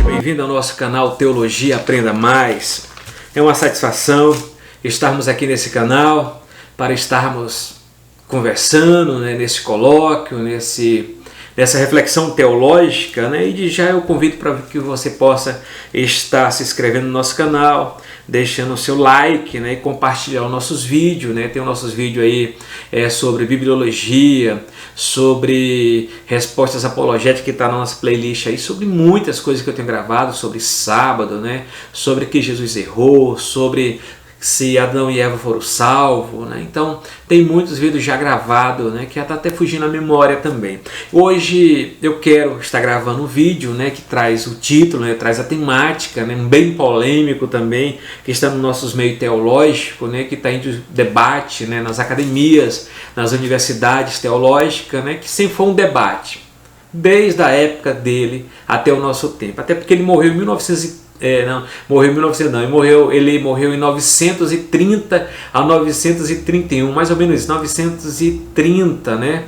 Bem-vindo ao nosso canal Teologia Aprenda Mais. É uma satisfação estarmos aqui nesse canal para estarmos conversando, nesse colóquio, nessa reflexão teológica, e de já eu convido para que você possa estar se inscrevendo no nosso canal, deixando o seu like, e compartilhar os nossos vídeos, Tem os nossos vídeos aí sobre bibliologia, sobre respostas apologéticas que está na nossa playlist aí, sobre muitas coisas que eu tenho gravado, sobre sábado, sobre que Jesus errou, sobre se Adão e Eva foram salvos, Então tem muitos vídeos já gravados, que já está até fugindo a memória também. Hoje eu quero estar gravando um vídeo, que traz o título, traz a temática, um bem polêmico também, que está nos nossos meios teológicos, que está em debate, nas academias, nas universidades teológicas, que sempre foi um debate, desde a época dele até o nosso tempo, até porque ele morreu em 1930. Ele morreu em 930 a 931, mais ou menos 930,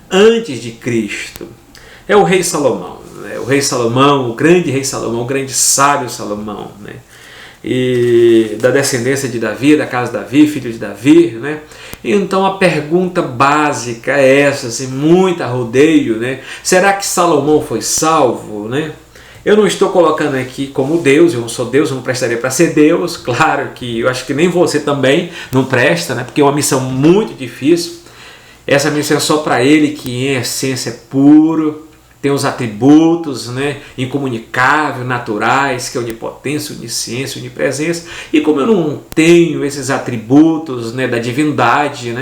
antes de Cristo. É o rei Salomão, o grande rei Salomão, o grande sábio Salomão, e da descendência de Davi, da casa de Davi, filho de Davi, Então a pergunta básica é essa, sem muito rodeio, Será que Salomão foi salvo, Eu não estou colocando aqui como Deus, eu não sou Deus, eu não prestaria para ser Deus, claro que eu acho que nem você também não presta, porque é uma missão muito difícil. Essa missão é só para ele que em essência é puro, tem os atributos incomunicáveis, naturais, que é onipotência, onisciência, onipresença, e como eu não tenho esses atributos da divindade,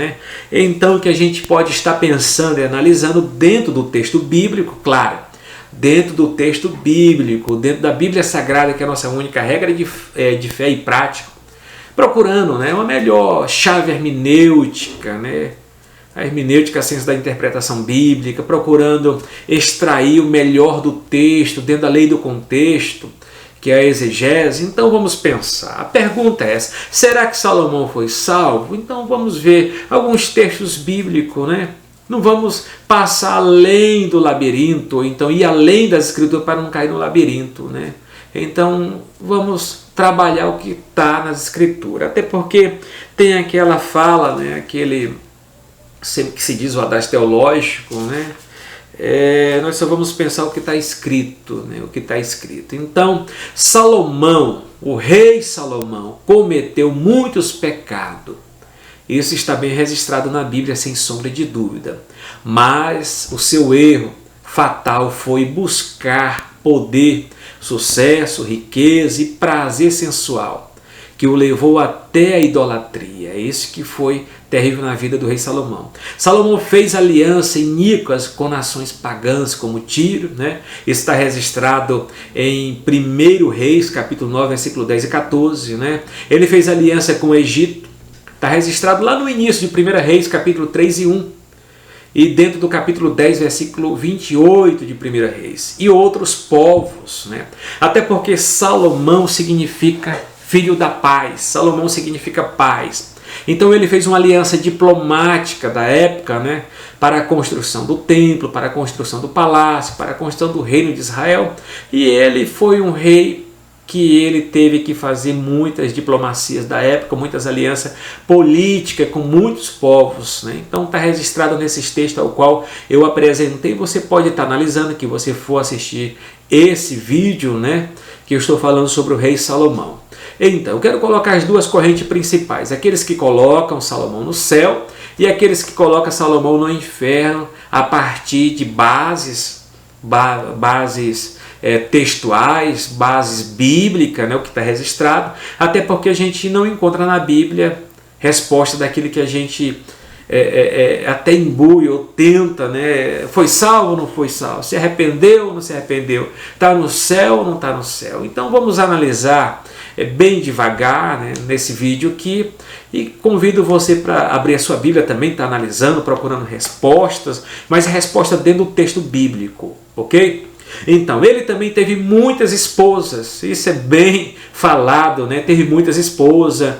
então o que a gente pode estar pensando e analisando dentro do texto bíblico, claro, dentro do texto bíblico, dentro da Bíblia Sagrada, que é a nossa única regra de fé e prática, procurando uma melhor chave hermenêutica, a hermenêutica, a ciência da interpretação bíblica, procurando extrair o melhor do texto, dentro da lei do contexto, que é a exegese. Então vamos pensar, a pergunta é essa, será que Salomão foi salvo? Então vamos ver alguns textos bíblicos, Não vamos passar além do labirinto, ou então ir além das escrituras para não cair no labirinto, Então vamos trabalhar o que está nas escrituras, até porque tem aquela fala, aquele sempre que se diz o adágio teológico, nós só vamos pensar o que está escrito, o que está escrito. Então Salomão, o rei Salomão, cometeu muitos pecados. Isso está bem registrado na Bíblia, sem sombra de dúvida. Mas o seu erro fatal foi buscar poder, sucesso, riqueza e prazer sensual, que o levou até a idolatria. É isso que foi terrível na vida do rei Salomão. Salomão fez aliança iníquas com nações pagãs, como Tiro, Isso está registrado em 1 Reis, capítulo 9, versículo 10 e 14, Ele fez aliança com o Egito. Está registrado lá no início de 1 Reis, capítulo 3 e 1. E dentro do capítulo 10, versículo 28 de 1 Reis. E outros povos, Até porque Salomão significa filho da paz. Salomão significa paz. Então ele fez uma aliança diplomática da época, para a construção do templo, para a construção do palácio, para a construção do reino de Israel. E ele foi um rei que ele teve que fazer muitas diplomacias da época, muitas alianças políticas com muitos povos. Então está registrado nesses textos ao qual eu apresentei. Você pode estar analisando, que você for assistir esse vídeo, que eu estou falando sobre o rei Salomão. Então, eu quero colocar as duas correntes principais, aqueles que colocam Salomão no céu e aqueles que colocam Salomão no inferno a partir de bases textuais, bases bíblicas, o que está registrado, até porque a gente não encontra na Bíblia resposta daquilo que a gente até imbui ou tenta, foi salvo ou não foi salvo, se arrependeu ou não se arrependeu, está no céu ou não está no céu. Então vamos analisar bem devagar, né, nesse vídeo aqui, e convido você para abrir a sua Bíblia também, está analisando, procurando respostas, mas a resposta dentro do texto bíblico, ok? Então, ele também teve muitas esposas, isso é bem falado, né? Teve muitas esposas,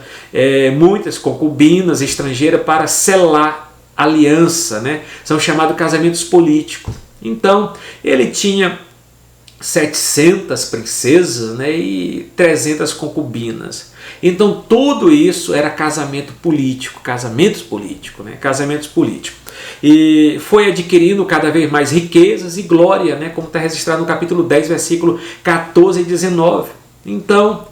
muitas concubinas estrangeiras para selar aliança, né? São chamados casamentos políticos. Então, ele tinha 700 princesas, né, e 300 concubinas. Então tudo isso era casamento político, casamentos políticos, né, casamentos políticos. E foi adquirindo cada vez mais riquezas e glória, né, como está registrado no capítulo 10, versículo 14 e 19. Então,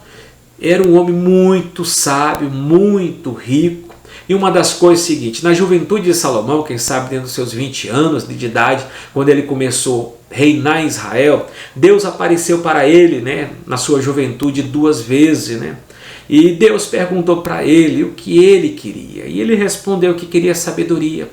era um homem muito sábio, muito rico. E uma das coisas é a seguinte: na juventude de Salomão, quem sabe dentro dos seus 20 anos de idade, quando ele começou a reinar em Israel, Deus apareceu para ele, né, na sua juventude 2 vezes, né? E Deus perguntou para ele o que ele queria. E ele respondeu que queria sabedoria.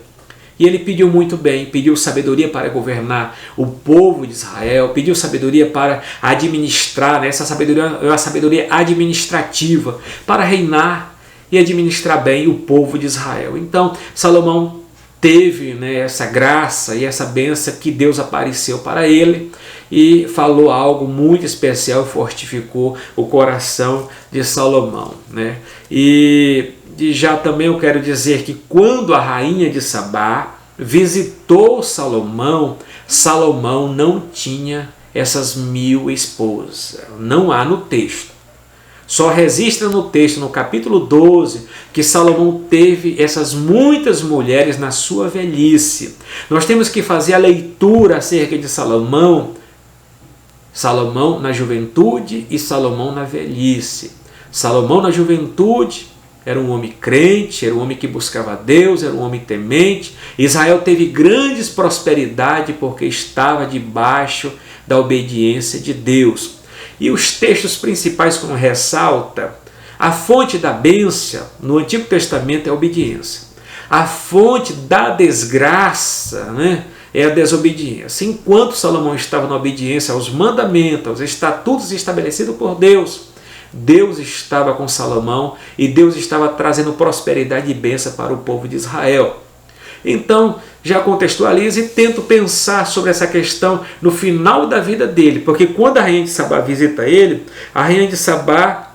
E ele pediu muito bem, pediu sabedoria para governar o povo de Israel, pediu sabedoria para administrar, né, essa sabedoria é uma sabedoria administrativa, para reinar e administrar bem o povo de Israel. Então, Salomão teve, né, essa graça e essa bênção que Deus apareceu para ele e falou algo muito especial, fortificou o coração de Salomão, né? E já também eu quero dizer que quando a rainha de Sabá visitou Salomão, Salomão não tinha essas 1000 esposas. Não há no texto. Só registra no texto, no capítulo 12, que Salomão teve essas muitas mulheres na sua velhice. Nós temos que fazer a leitura acerca de Salomão, Salomão na juventude e Salomão na velhice. Salomão na juventude era um homem crente, era um homem que buscava Deus, era um homem temente. Israel teve grandes prosperidade porque estava debaixo da obediência de Deus. E os textos principais, como ressalta, a fonte da bênção no Antigo Testamento é a obediência. A fonte da desgraça, né, é a desobediência. Enquanto Salomão estava na obediência aos mandamentos, aos estatutos estabelecidos por Deus, Deus estava com Salomão e Deus estava trazendo prosperidade e bênção para o povo de Israel. Então, já contextualizo e tento pensar sobre essa questão no final da vida dele, porque quando a rainha de Sabá visita ele, a rainha de Sabá,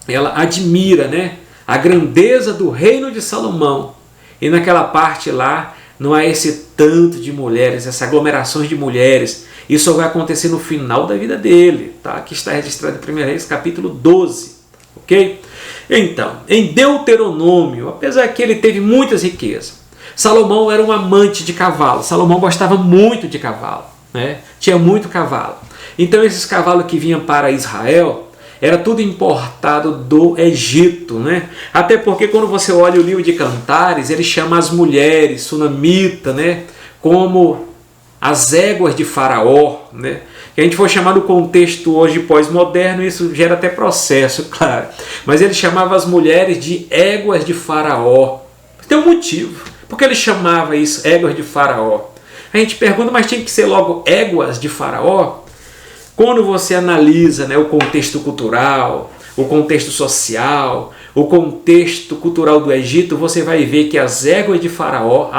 ela admira, né, a grandeza do reino de Salomão, e naquela parte lá não há esse tanto de mulheres, essa aglomerações de mulheres. Isso vai acontecer no final da vida dele, tá? Aqui está registrado em 1 Reis capítulo 12, ok? Então, em Deuteronômio, apesar que ele teve muitas riquezas, Salomão era um amante de cavalo. Salomão gostava muito de cavalo, né? Tinha muito cavalo. Então esses cavalos que vinham para Israel era tudo importado do Egito, né? Até porque quando você olha o livro de Cantares, ele chama as mulheres sunamita, né, como as éguas de Faraó, né? Que a gente for chamar no contexto hoje pós-moderno, isso gera até processo, claro. Mas ele chamava as mulheres de éguas de Faraó. Tem um motivo. Porque ele chamava isso éguas de Faraó? A gente pergunta, mas tinha que ser logo éguas de Faraó? Quando você analisa, né, o contexto cultural, o contexto social, o contexto cultural do Egito, você vai ver que as éguas de Faraó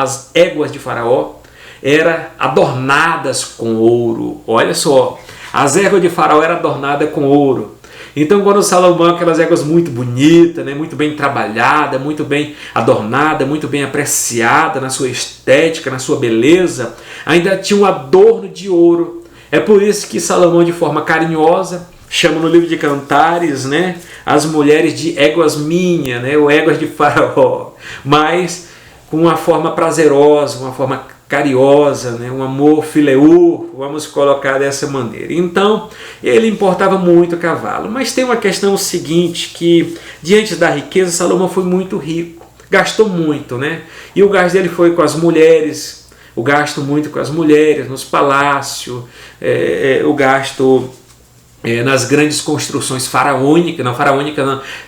eram adornadas com ouro. Olha só, as éguas de Faraó eram adornadas com ouro. Então, quando Salomão, aquelas éguas muito bonitas, né, muito bem trabalhada, muito bem adornada, muito bem apreciada na sua estética, na sua beleza, ainda tinha um adorno de ouro. É por isso que Salomão, de forma carinhosa, chama no livro de Cantares, né, as mulheres de éguas minha, né, ou éguas de Faraó, mas com uma forma prazerosa, uma forma carinhosa, né? Um amor fileu, vamos colocar dessa maneira. Então, ele importava muito cavalo. Mas tem uma questão seguinte, que diante da riqueza, Salomão foi muito rico, gastou muito, né? E o gasto dele foi com as mulheres, o gasto muito com as mulheres, nos palácios, o gasto nas grandes construções faraônicas,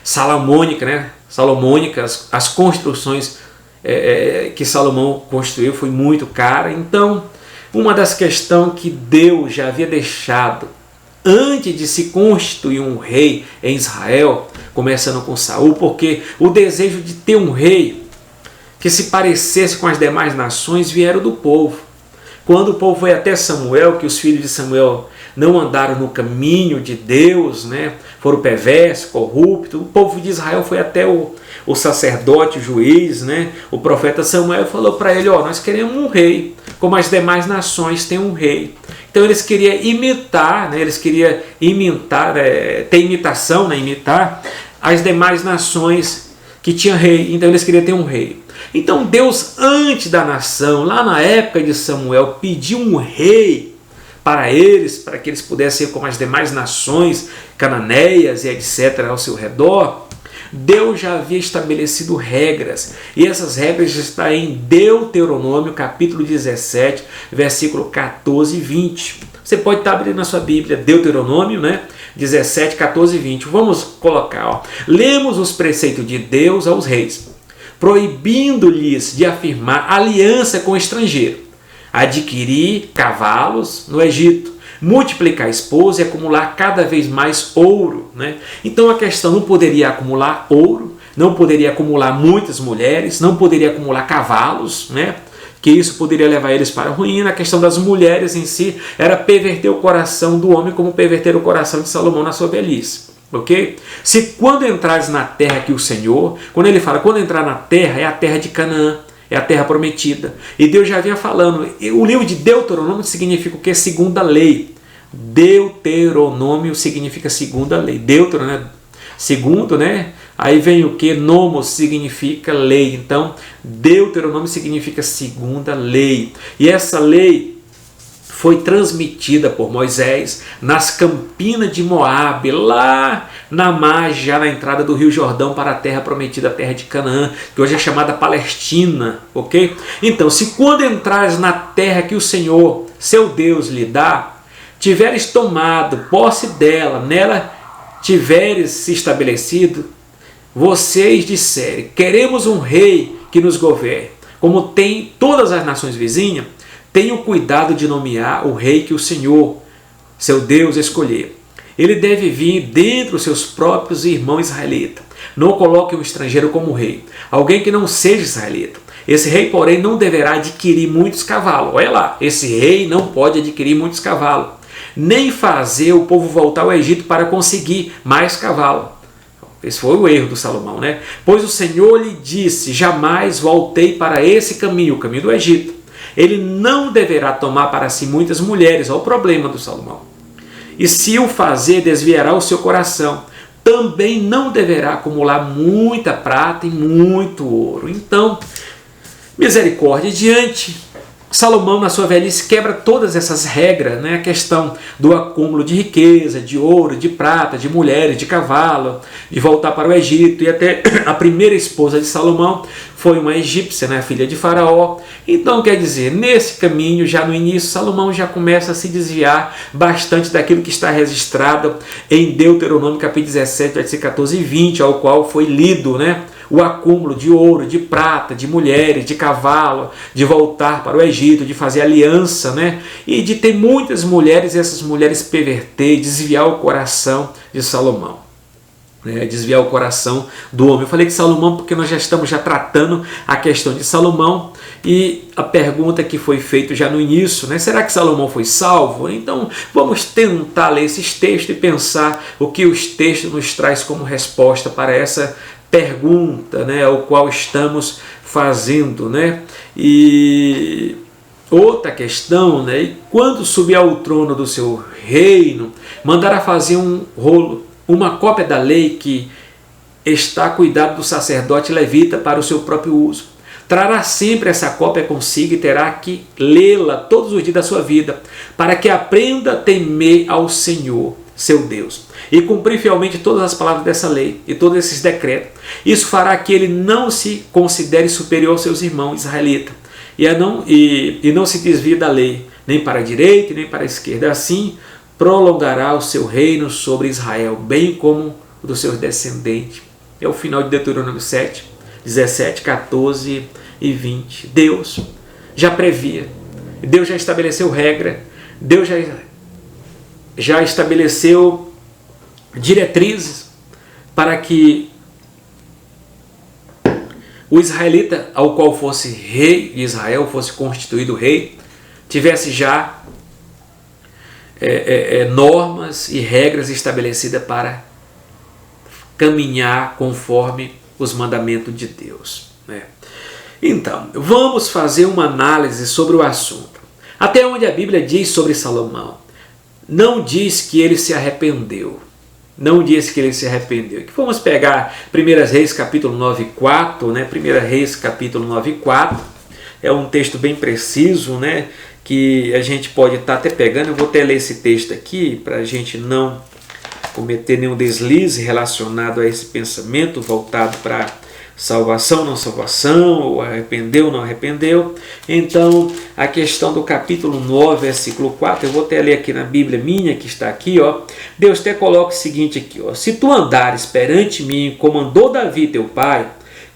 salomônicas, né? Salomônicas, as construções que Salomão construiu foi muito cara. Então, uma das questões que Deus já havia deixado antes de se constituir um rei em Israel, começando com Saul, porque o desejo de ter um rei que se parecesse com as demais nações vieram do povo. Quando o povo foi até Samuel, que os filhos de Samuel não andaram no caminho de Deus, né? Foram perversos, corruptos, o povo de Israel foi até o sacerdote, o juiz, né? O profeta Samuel falou para ele, nós queremos um rei, como as demais nações têm um rei. Então eles queriam imitar, né? Eles queriam imitar, ter imitação, né? Imitar as demais nações que tinham rei, então eles queriam ter um rei. Então Deus, antes da nação, lá na época de Samuel, pediu um rei para eles, para que eles pudessem ser como as demais nações cananeias e etc. ao seu redor. Deus já havia estabelecido regras, e essas regras estão em Deuteronômio capítulo 17, versículo 14 e 20. Você pode estar abrindo na sua Bíblia, Deuteronômio, né? 17, 14 e 20. Vamos colocar, lemos os preceitos de Deus aos reis, proibindo-lhes de afirmar aliança com o estrangeiro, adquirir cavalos no Egito, multiplicar esposa e acumular cada vez mais ouro, né? Então a questão não poderia acumular ouro, não poderia acumular muitas mulheres, não poderia acumular cavalos, né? Que isso poderia levar eles para a ruína. A questão das mulheres em si era perverter o coração do homem, como perverter o coração de Salomão na sua velhice. Ok? Se quando entrares na terra que o Senhor, quando ele fala quando entrar na terra, é a terra de Canaã, é a terra prometida. E Deus já vinha falando. O livro de Deuteronômio significa o que? Segunda lei. Deuteronômio significa segunda lei. Deuteronômio, segundo, né? Aí vem o que? Nomos significa lei. Então, Deuteronômio significa segunda lei. E essa lei foi transmitida por Moisés nas campinas de Moabe, lá na margem, já na entrada do Rio Jordão para a terra prometida, a terra de Canaã, que hoje é chamada Palestina, ok? Então, se quando entrares na terra que o Senhor, seu Deus, lhe dá, tiveres tomado posse dela, nela tiveres se estabelecido, vocês disserem, queremos um rei que nos governe, como tem todas as nações vizinhas, tenha o cuidado de nomear o rei que o Senhor, seu Deus, escolher. Ele deve vir dentre os seus próprios irmãos israelitas. Não coloque um estrangeiro como rei, alguém que não seja israelita. Esse rei, porém, não deverá adquirir muitos cavalos. Olha lá, esse rei não pode adquirir muitos cavalos, nem fazer o povo voltar ao Egito para conseguir mais cavalos. Esse foi o erro do Salomão, né? Pois o Senhor lhe disse, jamais voltei para esse caminho, o caminho do Egito. Ele não deverá tomar para si muitas mulheres. Olha o problema do Salomão. E se o fazer, desviará o seu coração. Também não deverá acumular muita prata e muito ouro. Então, misericórdia diante. Salomão, na sua velhice, quebra todas essas regras, né? A questão do acúmulo de riqueza, de ouro, de prata, de mulheres, de cavalo, de voltar para o Egito. E até a primeira esposa de Salomão foi uma egípcia, né? Filha de Faraó. Então, quer dizer, nesse caminho, já no início, Salomão já começa a se desviar bastante daquilo que está registrado em Deuteronômio, capítulo 17, versículos 14 e 20, ao qual foi lido, né? O acúmulo de ouro, de prata, de mulheres, de cavalo, de voltar para o Egito, de fazer aliança, né? E de ter muitas mulheres, e essas mulheres perverter, desviar o coração de Salomão, né? Desviar o coração do homem. Eu falei de Salomão porque nós já estamos tratando a questão de Salomão, e a pergunta que foi feita já no início, né? Será que Salomão foi salvo? Então vamos tentar ler esses textos e pensar o que os textos nos traz como resposta para essa pergunta, né, ao qual estamos fazendo, né? E outra questão, né? E quando subir ao trono do seu reino, mandará fazer um rolo, uma cópia da lei que está a cuidado do sacerdote levita para o seu próprio uso. Trará sempre essa cópia consigo e terá que lê-la todos os dias da sua vida, para que aprenda a temer ao Senhor, seu Deus, e cumprir fielmente todas as palavras dessa lei e todos esses decretos. Isso fará que ele não se considere superior aos seus irmãos israelitas e não se desvie da lei, nem para a direita e nem para a esquerda. Assim prolongará o seu reino sobre Israel, bem como o dos seus descendentes. É o final de Deuteronômio 7, 17, 14 e 20. Deus já previa, Deus já estabeleceu regra, Deus já já estabeleceu diretrizes para que o israelita, ao qual fosse rei de Israel, fosse constituído rei, tivesse já normas e regras estabelecidas para caminhar conforme os mandamentos de Deus, né? Então, vamos fazer uma análise sobre o assunto. Até onde a Bíblia diz sobre Salomão, não diz que ele se arrependeu. Não diz que ele se arrependeu. Que vamos pegar 1 Reis capítulo 9:4, né? 1 Reis capítulo 9:4, é um texto bem preciso, né? Que a gente pode estar até pegando. Eu vou até ler esse texto aqui para a gente não cometer nenhum deslize relacionado a esse pensamento voltado para salvação, não salvação, ou arrependeu, não arrependeu. Então, a questão do capítulo 9, versículo 4, eu vou até ler aqui na Bíblia minha, que está aqui, ó. Deus até coloca o seguinte aqui, ó: se tu andares perante mim, como andou Davi teu pai,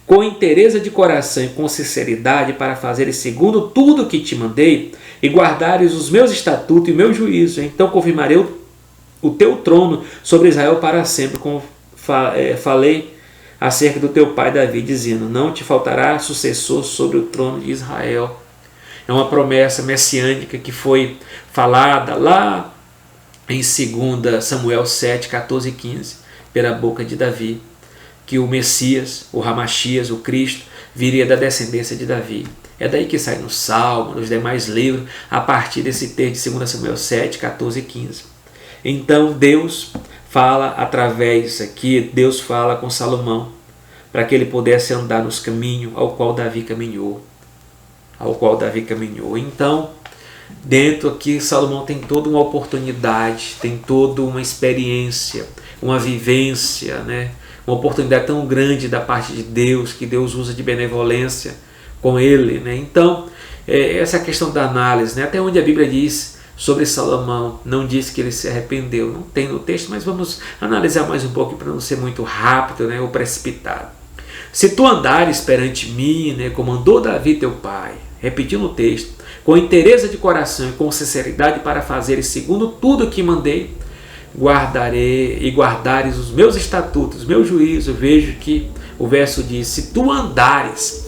com inteireza de coração e com sinceridade, para fazeres segundo tudo que te mandei, e guardares os meus estatutos e o meu juízo, então confirmarei o teu trono sobre Israel para sempre, como falei acerca do teu pai Davi, dizendo, não te faltará sucessor sobre o trono de Israel. É uma promessa messiânica que foi falada lá em 2 Samuel 7, 14 e 15, pela boca de Davi, que o Messias, o Ramachias, o Cristo, viria da descendência de Davi. É daí que sai no Salmo, nos demais livros, a partir desse texto de 2 Samuel 7, 14 e 15. Então Deus fala através aqui, Deus fala com Salomão, para que ele pudesse andar nos caminhos ao qual Davi caminhou. Então, dentro aqui, Salomão tem toda uma oportunidade, tem toda uma experiência, uma vivência, né? Uma oportunidade tão grande da parte de Deus, que Deus usa de benevolência com ele, né? Então, essa é a questão da análise, né? Até onde a Bíblia diz sobre Salomão, não diz que ele se arrependeu, não tem no texto, mas vamos analisar mais um pouco para não ser muito rápido, né, ou precipitado. Se tu andares perante mim, né, como andou Davi teu pai, repetindo o texto, com inteireza de coração e com sinceridade para fazeres segundo tudo que mandei, guardares os meus estatutos, os meus juízos. Vejo que o verso diz, se tu andares,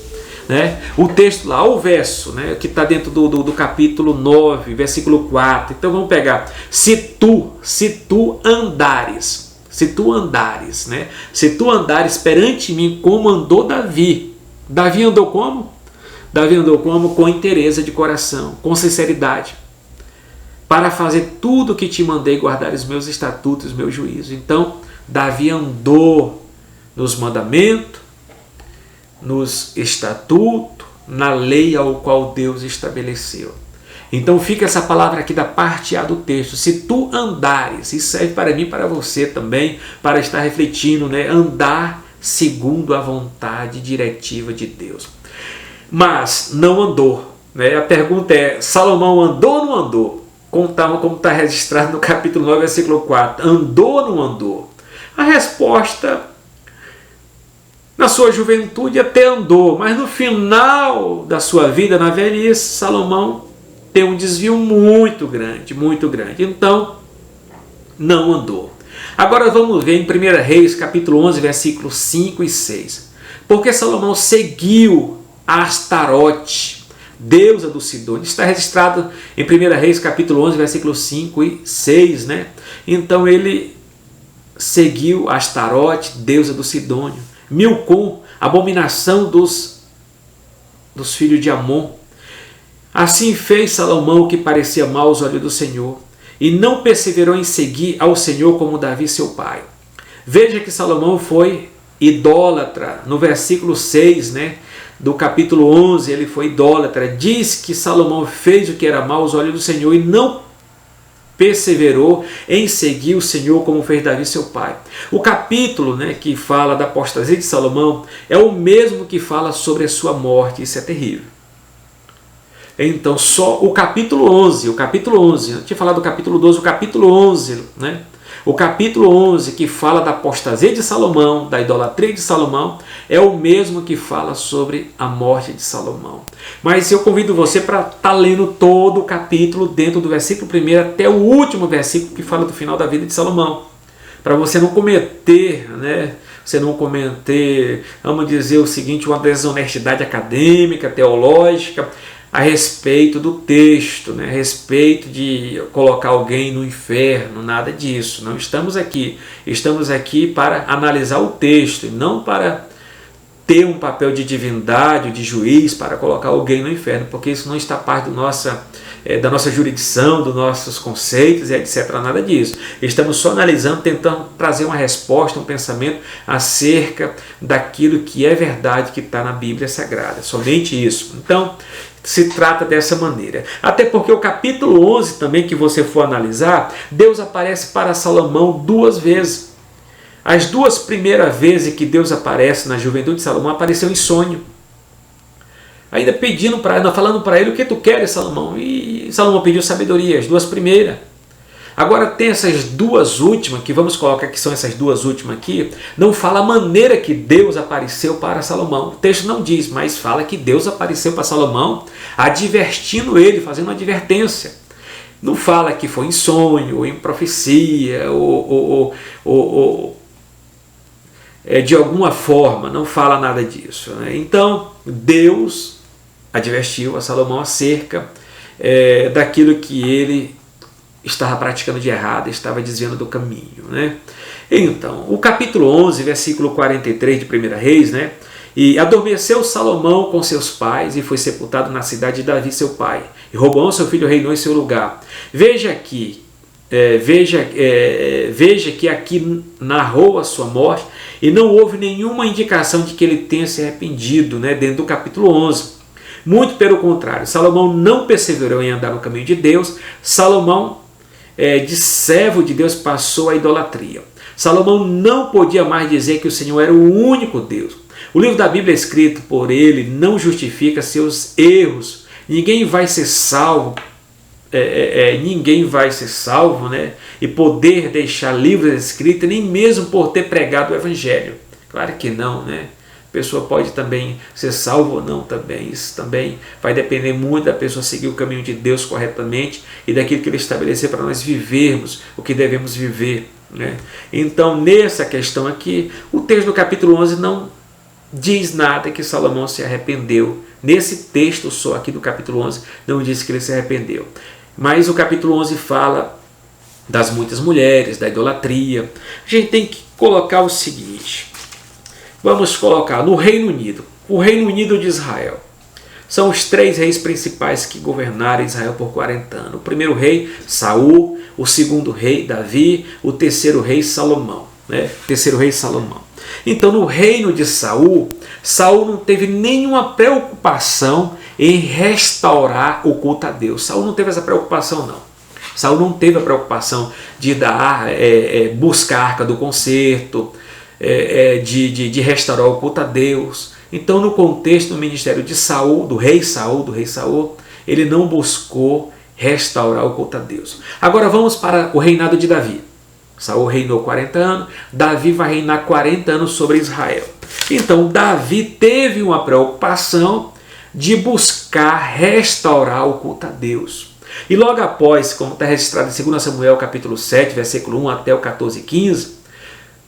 né? O texto lá, o verso, né, que está dentro do capítulo 9, versículo 4. Então vamos pegar, se tu andares, né? Se tu andares perante mim como andou Davi. Davi andou como? Davi andou como? Com inteireza de coração, com sinceridade, para fazer tudo o que te mandei, guardar os meus estatutos, os meus juízos. Então, Davi andou nos mandamentos, nos estatutos, na lei ao qual Deus estabeleceu. Então fica essa palavra aqui da parte A do texto, se tu andares, isso serve para mim e para você também, para estar refletindo, né? Andar segundo a vontade diretiva de Deus. Mas não andou, né? A pergunta é, Salomão andou ou não andou? Como está registrado no capítulo 9, versículo 4, andou ou não andou? A resposta, na sua juventude até andou, mas no final da sua vida, na velhice, Salomão tem um desvio muito grande, muito grande. Então, não andou. Agora vamos ver em 1 Reis, capítulo 11, versículos 5 e 6. Porque Salomão seguiu a Astarote, deusa do Sidônio. Está registrado em 1 Reis, capítulo 11, versículos 5 e 6, né? Então ele seguiu a Astarote, deusa do Sidônio. Milcom, abominação dos filhos de Amon. Assim fez Salomão o que parecia mal aos olhos do Senhor, e não perseverou em seguir ao Senhor como Davi seu pai. Veja que Salomão foi idólatra. No versículo 6, né, do capítulo 11, ele foi idólatra. Diz que Salomão fez o que era mal aos olhos do Senhor e não perseverou em seguir o Senhor como fez Davi seu pai. O capítulo, né, que fala da apostasia de Salomão é o mesmo que fala sobre a sua morte. Isso é terrível. Então, só o capítulo 11, eu tinha falado do capítulo 12, o capítulo 11, né? O capítulo 11, que fala da apostasia de Salomão, da idolatria de Salomão, é o mesmo que fala sobre a morte de Salomão. Mas eu convido você para estar lendo todo o capítulo, dentro do versículo 1 até o último versículo que fala do final da vida de Salomão. Para você não cometer, né? Você não cometer, vamos dizer o seguinte, uma desonestidade acadêmica, teológica, a respeito do texto, né? A respeito de colocar alguém no inferno, nada disso. Não estamos aqui. Estamos aqui para analisar o texto e não para ter um papel de divindade, de juiz, para colocar alguém no inferno, porque isso não está parte da nossa jurisdição, dos nossos conceitos, etc. Nada disso. Estamos só analisando, tentando trazer uma resposta, um pensamento acerca daquilo que é verdade, que está na Bíblia Sagrada. Somente isso. Então, se trata dessa maneira. Até porque o capítulo 11 também, que você for analisar, Deus aparece para Salomão 2 vezes. As 2 primeiras vezes que Deus aparece na juventude de Salomão, apareceu em sonho. Ainda pedindo para ele, falando para ele, o que tu queres, Salomão? E Salomão pediu sabedoria, as 2 primeiras. Agora tem essas 2 últimas, que vamos colocar que são essas 2 últimas aqui, não fala a maneira que Deus apareceu para Salomão. O texto não diz, mas fala que Deus apareceu para Salomão, advertindo ele, fazendo uma advertência. Não fala que foi em sonho, ou em profecia, ou de alguma forma, não fala nada disso, né? Então, Deus advertiu a Salomão acerca daquilo que ele estava praticando de errado, estava desviando do caminho, né? Então, o capítulo 11, versículo 43 de 1 Reis, né? E adormeceu Salomão com seus pais e foi sepultado na cidade de Davi, seu pai. E Roboão, seu filho, reinou em seu lugar. Veja que aqui narrou a sua morte e não houve nenhuma indicação de que ele tenha se arrependido, né, dentro do capítulo 11. Muito pelo contrário, Salomão não perseverou em andar no caminho de Deus. Salomão, de servo de Deus, passou à idolatria. Salomão não podia mais dizer que o Senhor era o único Deus. O livro da Bíblia escrito por ele não justifica seus erros. Ninguém vai ser salvo, né, e poder deixar livros escritos, nem mesmo por ter pregado o Evangelho. Claro que não, né? A pessoa pode também ser salva ou não também. Isso também vai depender muito da pessoa seguir o caminho de Deus corretamente e daquilo que Ele estabeleceu para nós vivermos o que devemos viver, né? Então, nessa questão aqui, o texto do capítulo 11 não diz nada que Salomão se arrependeu. Nesse texto só aqui do capítulo 11 não diz que ele se arrependeu. Mas o capítulo 11 fala das muitas mulheres, da idolatria. A gente tem que colocar o seguinte. Vamos colocar no Reino Unido. O Reino Unido de Israel. São os 3 reis principais que governaram Israel por 40 anos. O primeiro rei, Saul. O segundo rei, Davi. O terceiro rei, Salomão, né? Terceiro rei, Salomão. Então, no reino de Saul, Saul não teve nenhuma preocupação em restaurar o culto a Deus. Saul não teve essa preocupação, não. Saul não teve a preocupação de buscar a arca do concerto, de restaurar o culto a Deus. Então, no contexto do ministério de Saul, do rei Saul, ele não buscou restaurar o culto a Deus. Agora vamos para o reinado de Davi. Saul reinou 40 anos, Davi vai reinar 40 anos sobre Israel. Então, Davi teve uma preocupação de buscar restaurar o culto a Deus. E logo após, como está registrado em 2 Samuel capítulo 7, versículo 1 até o 14 e 15,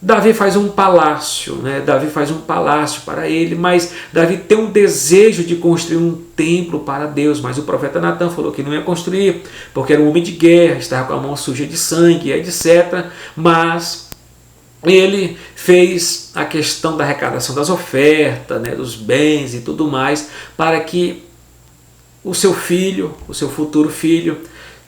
Davi faz um palácio, né? Davi faz um palácio para ele, mas Davi tem um desejo de construir um templo para Deus, mas o profeta Natan falou que não ia construir, porque era um homem de guerra, estava com a mão suja de sangue, etc. Mas ele fez a questão da arrecadação das ofertas, né, dos bens e tudo mais, para que o seu filho, o seu futuro filho,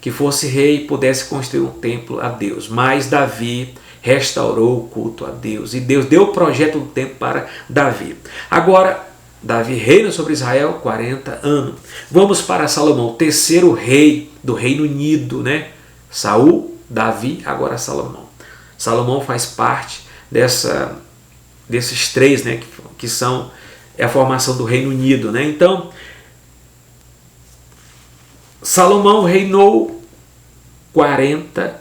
que fosse rei, pudesse construir um templo a Deus. Mas Davi restaurou o culto a Deus, e Deus deu o projeto do templo para Davi. Agora, Davi reina sobre Israel 40 anos. Vamos para Salomão, terceiro rei do Reino Unido, né? Saul, Davi, agora Salomão. Salomão faz parte desses 3, né, que são a formação do Reino Unido, né? Então, Salomão reinou 40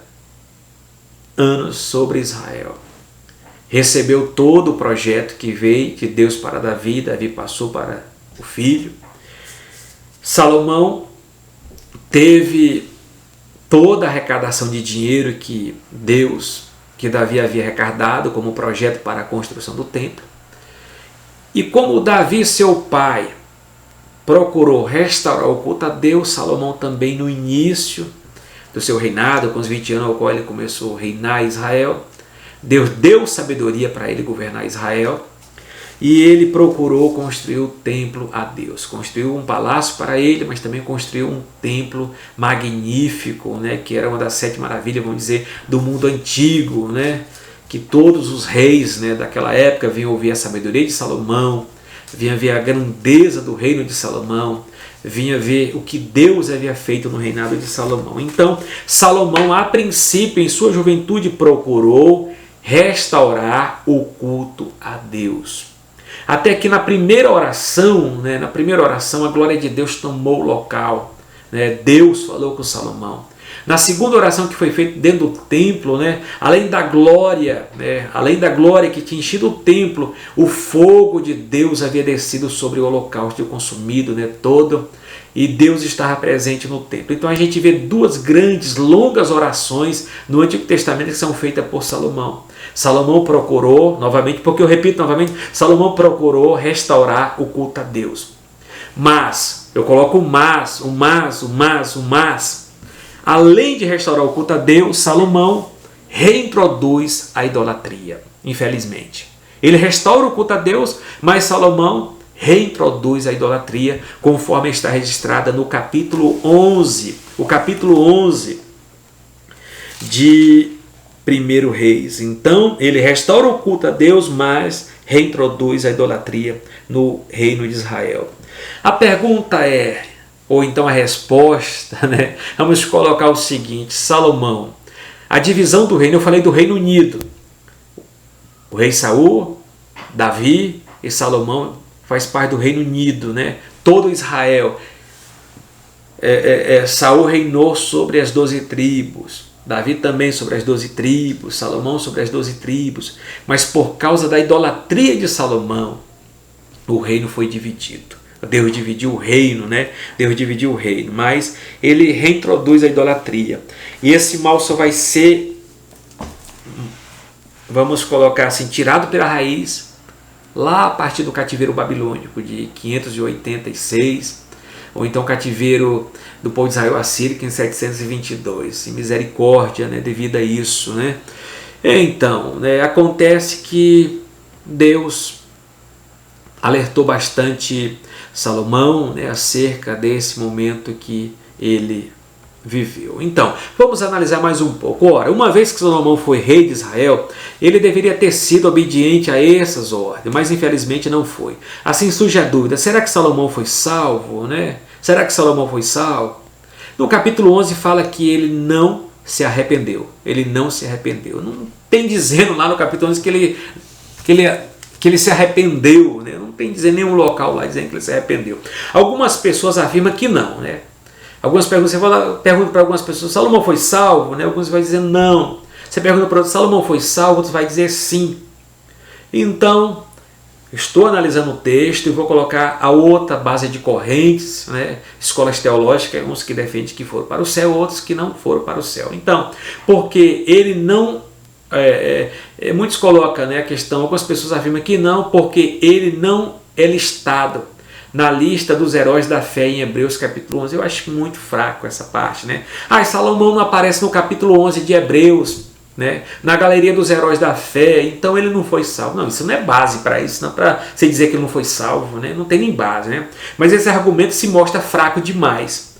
anos sobre Israel. Recebeu todo o projeto que veio de Deus para Davi, Davi passou para o filho. Salomão teve toda a arrecadação de dinheiro que Davi havia arrecadado como projeto para a construção do templo. E como Davi, seu pai, procurou restaurar o culto a Deus, Salomão também no início do seu reinado, com os 20 anos ao qual ele começou a reinar Israel, Deus deu sabedoria para ele governar Israel, e ele procurou construir o templo a Deus. Construiu um palácio para ele, mas também construiu um templo magnífico, né, que era uma das 7 maravilhas, vamos dizer, do mundo antigo, né, que todos os reis, né, daquela época vinham ouvir a sabedoria de Salomão, vinham ver a grandeza do reino de Salomão, vinha ver o que Deus havia feito no reinado de Salomão. Então, Salomão, a princípio, em sua juventude, procurou restaurar o culto a Deus. Até que na primeira oração, a glória de Deus tomou o local. Né? Deus falou com Salomão. Na segunda oração que foi feita dentro do templo, né? além da glória que tinha enchido o templo, o fogo de Deus havia descido sobre o holocausto e consumido, né? todo, e Deus estava presente no templo. Então a gente vê 2 grandes, longas orações no Antigo Testamento que são feitas por Salomão. Salomão procurou, novamente, porque eu repito novamente, Salomão procurou restaurar o culto a Deus. Mas, eu coloco o mas, além de restaurar o culto a Deus, Salomão reintroduz a idolatria, infelizmente. Ele restaura o culto a Deus, mas Salomão reintroduz a idolatria, conforme está registrada no capítulo 11. O capítulo 11 de 1 Reis. Então, ele restaura o culto a Deus, mas reintroduz a idolatria no reino de Israel. A pergunta é, ou então a resposta, né? Vamos colocar o seguinte: Salomão, a divisão do reino, eu falei do Reino Unido. O rei Saul, Davi e Salomão faz parte do Reino Unido, né? Todo Israel. Saul reinou sobre as 12 tribos. Davi também sobre as 12 tribos, Salomão sobre as 12 tribos, mas por causa da idolatria de Salomão, o reino foi dividido. Deus dividiu o reino, né? Deus dividiu o reino, mas ele reintroduz a idolatria. E esse mal só vai ser, vamos colocar assim, tirado pela raiz, lá a partir do cativeiro babilônico de 586, ou então cativeiro do povo de Israel assírico em 722, e misericórdia, né, devido a isso, né? Então, né, acontece que Deus alertou bastante Salomão, né, acerca desse momento que ele viveu. Então, vamos analisar mais um pouco. Ora, uma vez que Salomão foi rei de Israel, ele deveria ter sido obediente a essas ordens, mas infelizmente não foi. Assim surge a dúvida: será que Salomão foi salvo, né? Será que Salomão foi salvo? No capítulo 11 fala que ele não se arrependeu. Ele não se arrependeu. Não tem dizendo lá no capítulo 11 que ele se arrependeu, né? Não tem dizendo nenhum local lá dizendo que ele se arrependeu. Algumas pessoas afirmam que não, né? Algumas perguntas, você pergunta para algumas pessoas: Salomão foi salvo? Né? Alguns vai dizer não. Você pergunta para outros: Salomão foi salvo? Outros vai dizer sim. Então, estou analisando o texto e vou colocar a outra base de correntes, né? Escolas teológicas, uns que defendem que foram para o céu, outros que não foram para o céu. Então, porque ele não... muitos colocam, né, a questão, algumas pessoas afirmam que não, porque ele não é listado na lista dos heróis da fé em Hebreus capítulo 11. Eu acho muito fraco essa parte, né? Salomão não aparece no capítulo 11 de Hebreus, né, na galeria dos heróis da fé, então ele não foi salvo. Não, isso não é base para isso, não, para você dizer que ele não foi salvo, né? Não tem nem base, né? Mas esse argumento se mostra fraco demais,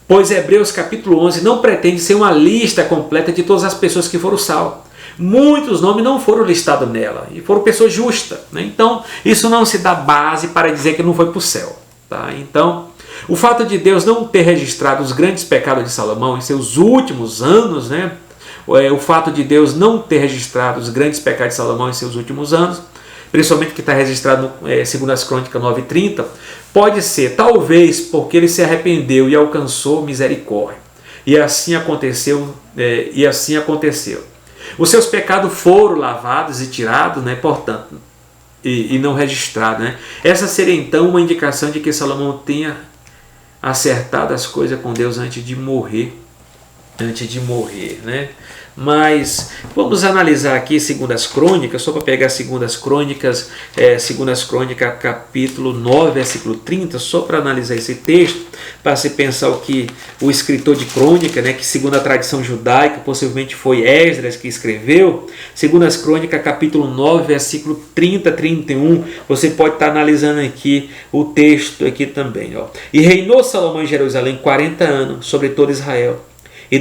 pois Hebreus capítulo 11 não pretende ser uma lista completa de todas as pessoas que foram salvas. Muitos nomes não foram listados nela, e foram pessoas justas, né? Então isso não se dá base para dizer que não foi para o céu, tá? Então, o fato de Deus não ter registrado os grandes pecados de Salomão em seus últimos anos, né? O fato de Deus não ter registrado os grandes pecados de Salomão em seus últimos anos, principalmente que está registrado no segundo as Crônicas 9:30, pode ser talvez porque ele se arrependeu e alcançou misericórdia. E assim aconteceu. Os seus pecados foram lavados e tirados, né, portanto, e não registrados. Né? Essa seria então uma indicação de que Salomão tenha acertado as coisas com Deus antes de morrer. Né? Mas vamos analisar aqui Segundas Crônicas, só para pegar Segundas Crônicas, capítulo 9, versículo 30, só para analisar esse texto, para se pensar o que o escritor de crônica, né, que segundo a tradição judaica, possivelmente foi Esdras que escreveu, Segundas Crônicas, capítulo 9, versículo 30, 31, você pode estar analisando aqui o texto aqui também. Ó. E reinou Salomão em Jerusalém 40 anos sobre todo Israel, e